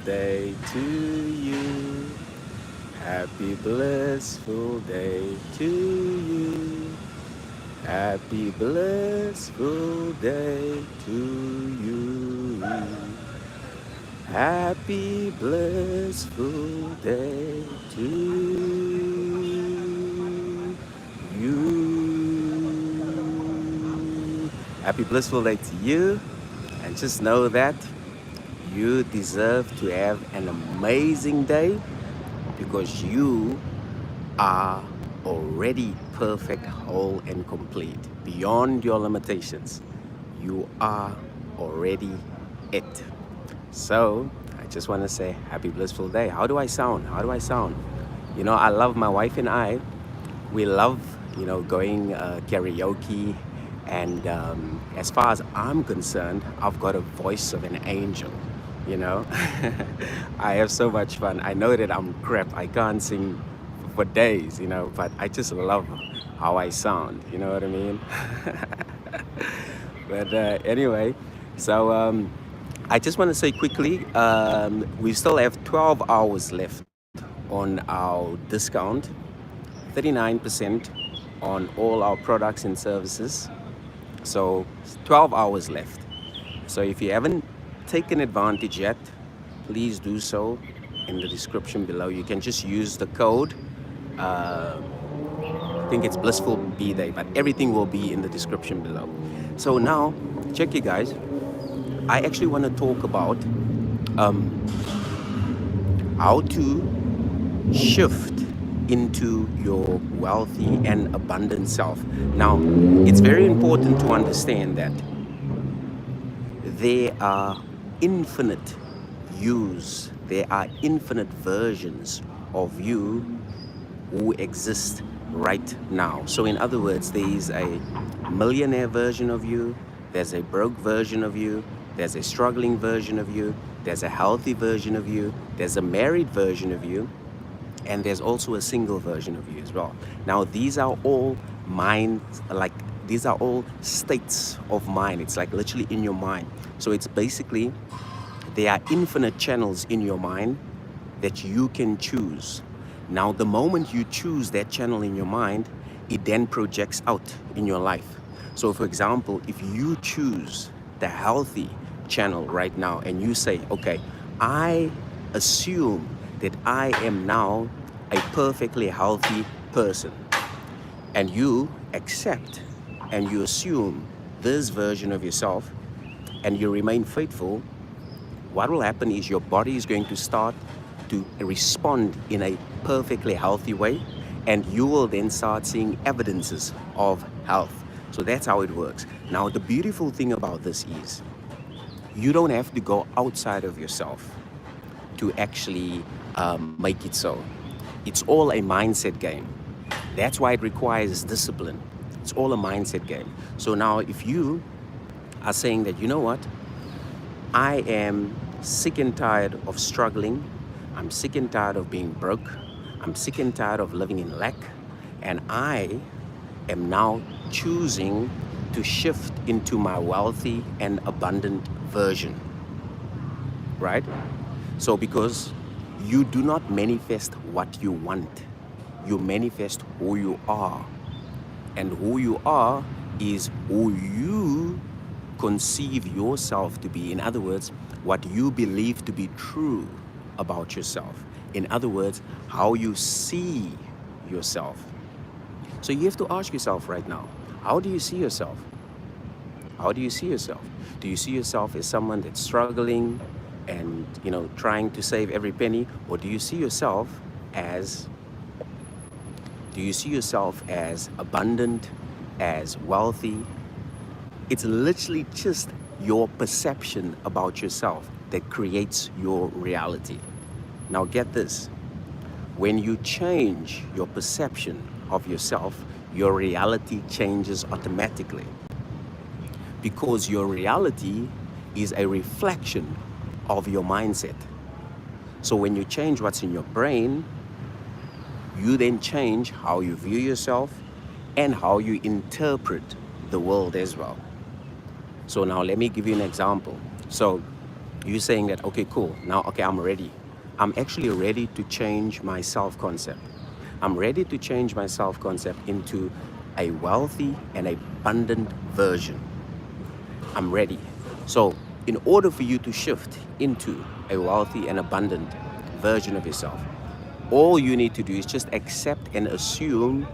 day to you. Happy blissful day to you. Happy blissful day to you. Happy blissful day to you. Happy blissful day to you. And just know that you deserve to have an amazing day because you are already perfect, whole, and complete beyond your limitations. You are already it. So I just want to say happy blissful day. How do I sound? How do I sound? You know, I love my wife and I. We love, going karaoke. And as far as I'm concerned, I've got a voice of an angel, you know. I have so much fun. I know that I'm crap. I can't sing for days, but I just love how I sound, you know what I mean? But anyway, so I just want to say quickly, we still have 12 hours left on our discount, 39% on all our products and services. So 12 hours left. So if you haven't taken advantage yet, please do so in the description below. You can just use the code. I think it's blissful B-Day, but everything will be in the description below. So now, check you guys. I actually want to talk about how to shift into your wealthy and abundant self. Now, it's very important to understand that there are infinite yous, there are infinite versions of you who exist right now. So in other words, there is a millionaire version of you, there's a broke version of you, there's a struggling version of you, there's a healthy version of you, there's a married version of you, and there's also a single version of you as well. Now, these are all minds, these are all states of mind. It's like literally in your mind. So it's basically, there are infinite channels in your mind that you can choose. Now, the moment you choose that channel in your mind, it then projects out in your life. So for example, if you choose the healthy channel right now and you say, okay, I assume that I am now a perfectly healthy person, and you accept and you assume this version of yourself and you remain faithful, what will happen is your body is going to start to respond in a perfectly healthy way, and you will then start seeing evidences of health. So that's how it works. Now, the beautiful thing about this is you don't have to go outside of yourself to actually make it so. It's all a mindset game. That's why it requires discipline. It's all a mindset game. So now if you are saying that, you know what, I am sick and tired of struggling, I'm sick and tired of being broke, I'm sick and tired of living in lack, and I am now choosing to shift into my wealthy and abundant version, right? So because you do not manifest what you want, you manifest who you are. And who you are is who you conceive yourself to be. In other words, what you believe to be true about yourself. In other words, how you see yourself. So you have to ask yourself right now, how do you see yourself? How do you see yourself? Do you see yourself as someone that's struggling and trying to save every penny, or do you see yourself as abundant, as wealthy? It's literally just your perception about yourself that creates your reality. Now get this, when you change your perception of yourself, your reality changes automatically, because your reality is a reflection of your mindset. So when you change what's in your brain, you then change how you view yourself and how you interpret the world as well. So now let me give you an example. So You're saying that, okay, cool. Now, okay, I'm ready. I'm actually ready to change my self-concept. I'm ready to change my self-concept into a wealthy and abundant version. I'm ready. So, in order for you to shift into a wealthy and abundant version of yourself, all you need to do is just accept and assume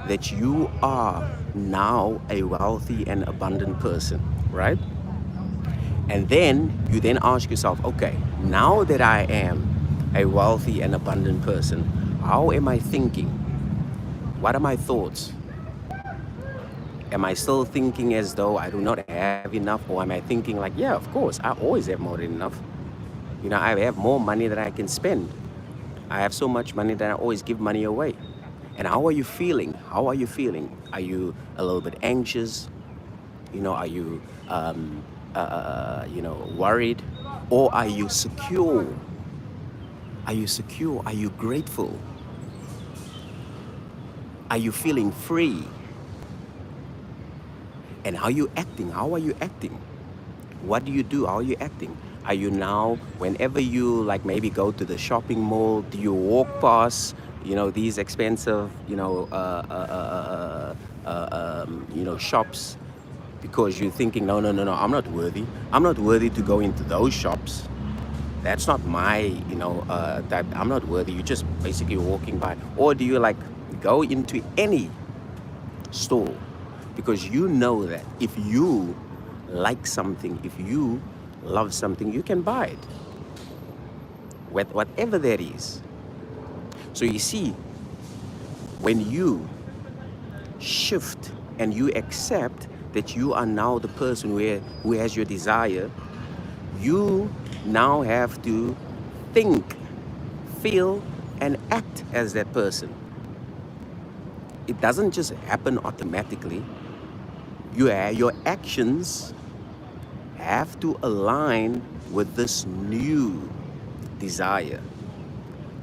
that you are now a wealthy and abundant person, right? And then you then ask yourself, okay, now that I am a wealthy and abundant person, how am I thinking? What are my thoughts? Am I still thinking as though I do not have enough? Or am I thinking like, yeah, of course, I always have more than enough. You know, I have more money than I can spend. I have so much money that I always give money away. And how are you feeling? How are you feeling? Are you a little bit anxious? You know, are you, worried? Or are you secure? Are you secure? Are you grateful? Are you feeling free? And how are you acting? How are you acting? What do you do? How are you acting? Are you now, whenever you like maybe go to the shopping mall, do you walk past, these expensive, shops because you're thinking, no, I'm not worthy. I'm not worthy to go into those shops. That's not my, type. I'm not worthy. You're just basically walking by. Or do you like go into any store because you know that if you like something, if you love something, you can buy it, whatever that is. So you see, when you shift and you accept that you are now the person who has your desire, you now have to think, feel, and act as that person. It doesn't just happen automatically. Your actions have to align with this new desire.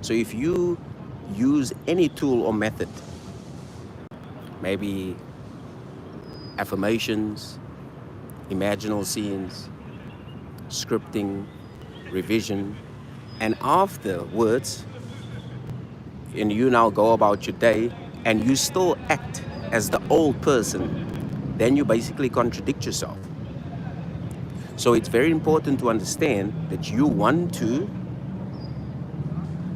So if you use any tool or method, maybe affirmations, imaginal scenes, scripting, revision, and afterwards, and you now go about your day and you still act as the old person, then you basically contradict yourself. So it's very important to understand that you want to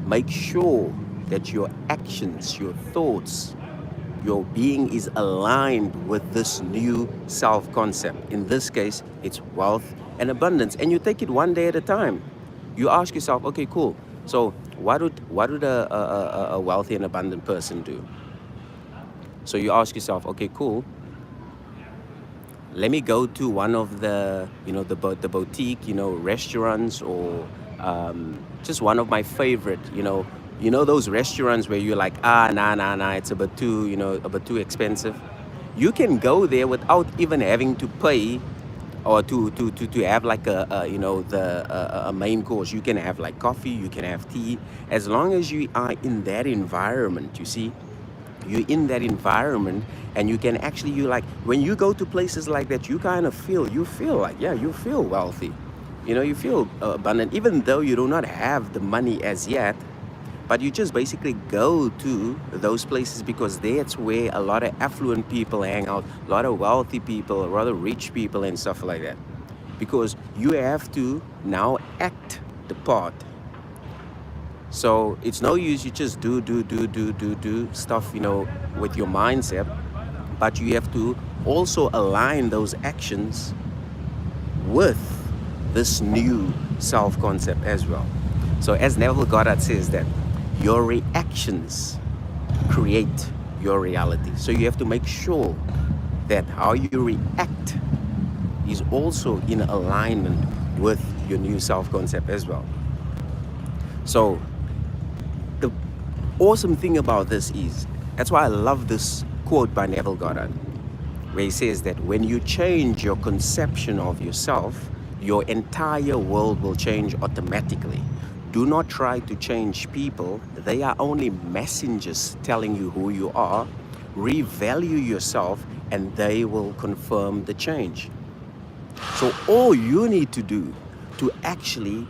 make sure that your actions, your thoughts, your being is aligned with this new self-concept. In this case, it's wealth and abundance. And you take it one day at a time. You ask yourself, okay, cool. So what would a wealthy and abundant person do? So you ask yourself, okay, cool. Let me go to one of the, the boutique, restaurants, or just one of my favorite, those restaurants where you're like, nah, it's a bit too expensive. You can go there without even having to pay or to have like a main course. You can have like coffee, you can have tea, as long as you are in that environment, you see. You're in that environment, and you can actually, when you go to places like that, you kind of feel like, yeah, you feel wealthy. You feel abundant, even though you do not have the money as yet, but you just basically go to those places because that's where a lot of affluent people hang out, a lot of wealthy people, a lot of rich people and stuff like that. Because you have to now act the part. So it's no use you just do stuff, with your mindset, but you have to also align those actions with this new self-concept as well. So as Neville Goddard says that your reactions create your reality. So you have to make sure that how you react is also in alignment with your new self-concept as well. So the awesome thing about this is, that's why I love this quote by Neville Goddard, where he says that when you change your conception of yourself, your entire world will change automatically. Do not try to change people. They are only messengers telling you who you are. Revalue yourself and they will confirm the change. So all you need to do, to actually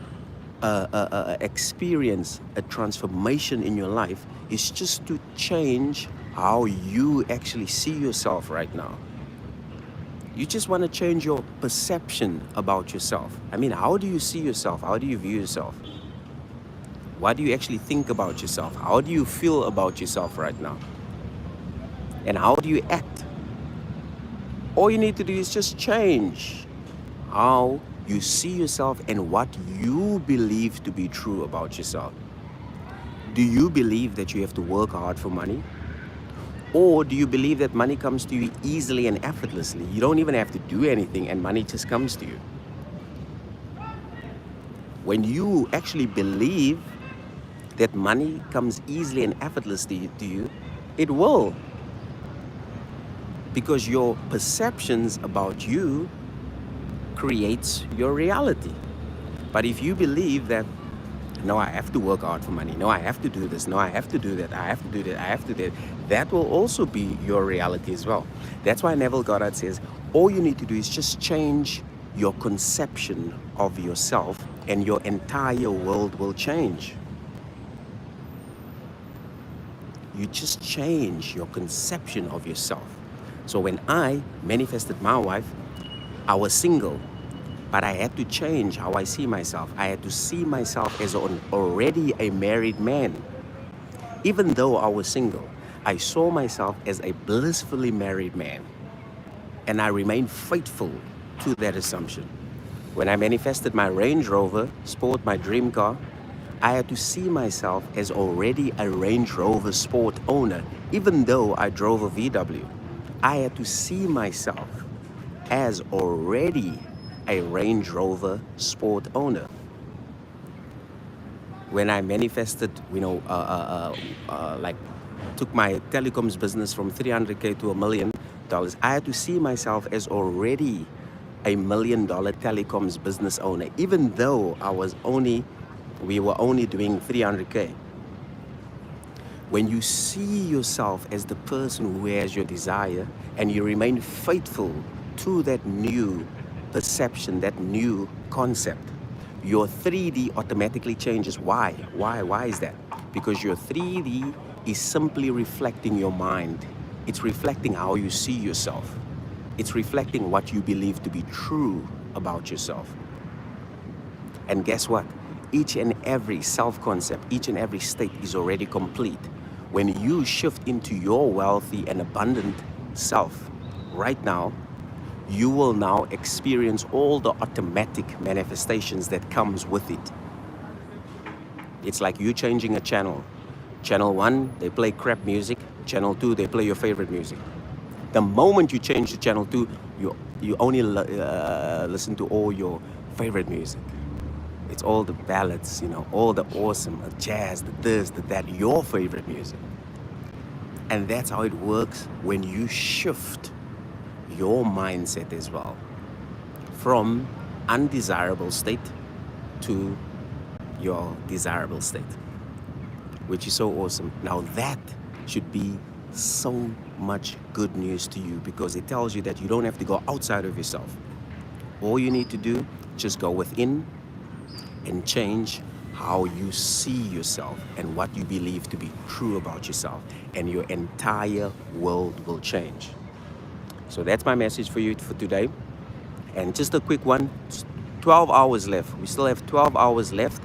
experience a transformation in your life is just to change how you actually see yourself right now. You just want to change your perception about yourself. I mean, how do you see yourself? How do you view yourself? What do you actually think about yourself? How do you feel about yourself right now? And how do you act? All you need to do is just change how you see yourself and what you believe to be true about yourself. Do you believe that you have to work hard for money? Or do you believe that money comes to you easily and effortlessly? You don't even have to do anything and money just comes to you. When you actually believe that money comes easily and effortlessly to you, it will. Because your perceptions about you creates your reality. But if you believe that, no, I have to work hard for money, no, I have to do this, no, I have to do that, I have to do that, I have to do that, that will also be your reality as well. That's why Neville Goddard says, all you need to do is just change your conception of yourself and your entire world will change. You just change your conception of yourself. So when I manifested my wife, I was single, but I had to change how I see myself. I had to see myself as already a married man. Even though I was single, I saw myself as a blissfully married man. And I remained faithful to that assumption. When I manifested my Range Rover Sport, my dream car, I had to see myself as already a Range Rover Sport owner, even though I drove a VW. I had to see myself as already a Range Rover Sport owner. When I manifested, like took my telecoms business from $300K to $1 million, I had to see myself as already a $1 million telecoms business owner, even though we were only doing 300K. When you see yourself as the person who has your desire and you remain faithful to that new perception, that new concept, your 3D automatically changes. Why? Why is that? Because your 3D is simply reflecting your mind. It's reflecting how you see yourself. It's reflecting what you believe to be true about yourself. And guess what? Each and every self-concept, each and every state is already complete. When you shift into your wealthy and abundant self right now, you will now experience all the automatic manifestations that comes with it. It's like you changing a channel. Channel 1, they play crap music. Channel 2, they play your favorite music. The moment you change to channel 2, you only listen to all your favorite music. It's all the ballads, all the awesome, the jazz, the this, the that, your favorite music. And that's how it works when you shift your mindset as well. From undesirable state to your desirable state, which is so awesome. Now that should be so much good news to you because it tells you that you don't have to go outside of yourself. All you need to do, just go within and change how you see yourself and what you believe to be true about yourself, and your entire world will change. So that's my message for you for today. And just a quick one, 12 hours left. We still have 12 hours left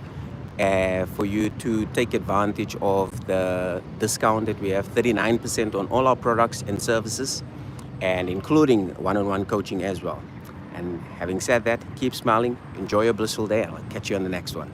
for you to take advantage of the discount that we have, 39% on all our products and services, and including one-on-one coaching as well. And having said that, keep smiling, enjoy your blissful day, and I'll catch you on the next one.